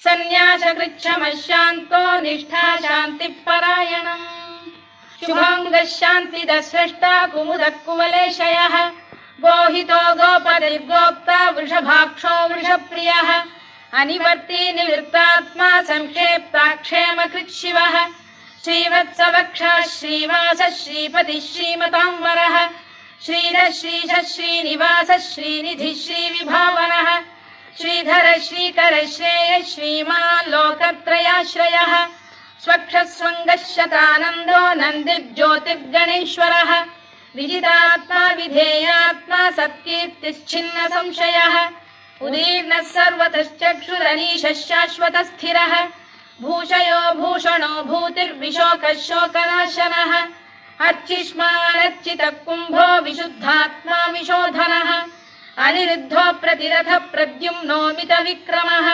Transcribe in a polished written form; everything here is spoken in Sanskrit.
सन्न्यासकृच्छमशान्तो निष्ठा शान्तिपरायणम् शुभाङ्गः शान्तिदस्रष्टा कुमुदः कुवलेशयः गोहितो गोपतिर्गोप्ता वृषभाक्षो वृषप्रियः अनिवर्ती निवृत्तात्मा संक्षेप्ताक्षेमकृच्छिवः श्रीवत्सवक्षः श्रीवासः श्रीपतिः श्रीमताम्बरः श्रीधः श्रीशः श्रीनिवासः श्रीनिधिः श्रीविभावनः श्रीधर श्रीकर श्रेयः श्रीमान् लोकत्रयाश्रयः स्वक्षः स्वङ्गः शतानन्दो नन्दिर्ज्योतिर्गणेश्वरः विजितात्मा विधेयात्मा सत्कीर्तिश्छिन्न संशयः उदीर्णः सर्वतश्चक्षुरनीशः शाश्वतस्थिरः भूषयो भूषणो भूतिर्विशोकः शोकनाशनः अर्चिष्मानर्चितः कुम्भो विशुद्धात्मा विशोधनः अनिरुद्धो प्रतिरथ प्रद्युम्नो मितविक्रमः